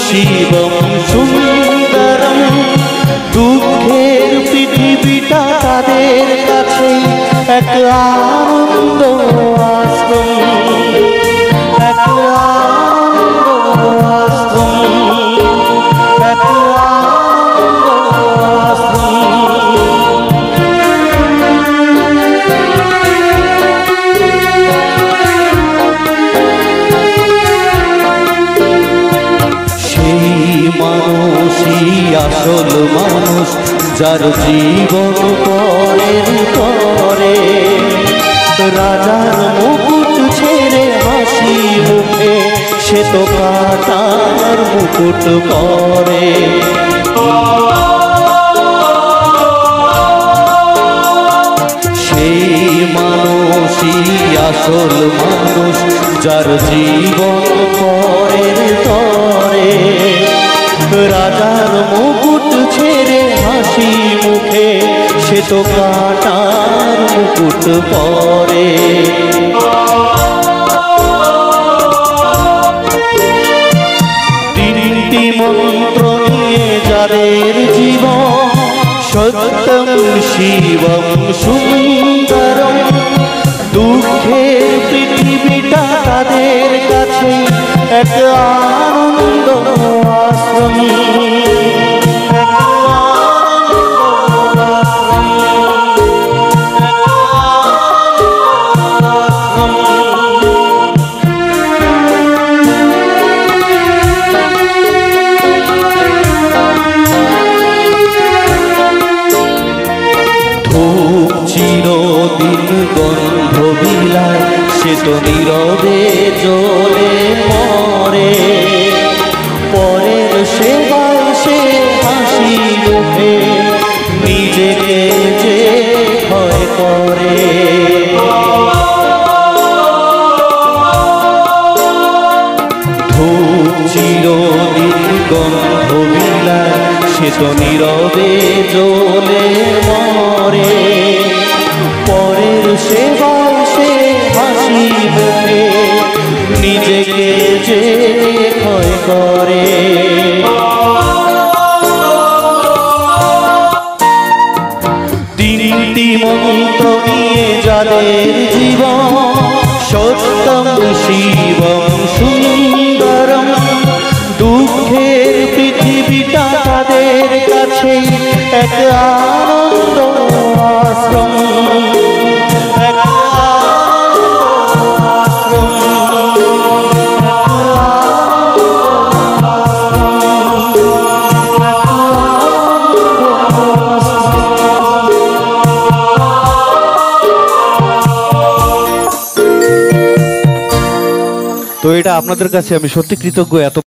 শিবম সুন্দরম। দুঃখের পৃথিবীটা তাদের কাছে এক আনন্দ আশ্রম, এক আনন্দ আশ্রম, এক আনন্দ আশ্রম। মানুষই আসল মানুষ, যার জীবন পরের পরে। রাজার মুকুট ছেড়ে হাসি মুখে সে তো কাটার মুকুট পরে। সেই মানুষই আসল মানুষ, যার জীবন পরের তরে। রাজার মুকুট ছেড়ে হাসি মুখে সে তো কাটার মুকুট পরে। তিনটি মন্ত্র নিয়ে যাদের জীবন, সত্যম শিবম সুন্দরম। দুঃখের পৃথিবীটা তাদের কাছে এক আনন্দ আশ্রম, এক আনন্দ আশ্রম। ধূপ চিরদিন গন্ধ বিলায়, সে তো নীরবে জ্বলে মরে। পরের সেবায় সে হাসি মুখে নিজেকে যে ভয় করে। ধূপ চিরদিন গন্ধ বিলায়, সে তো নীরবে জ্বলে মরে। পরের সেবায় সে হাসি মুখে নিজেকে যে ভয় করে। তিনটি মন্ত্র নিয়ে যাদের জীবন, সত্যম শিবম সুন্দরম। দুঃখের পৃথিবীটা তাদের কাছে এক আনন্দ আশ্রম, এক আনন্দ আশ্রম, তো এটা আপনাদের কাছে আমি সত্যি কৃতজ্ঞ। এত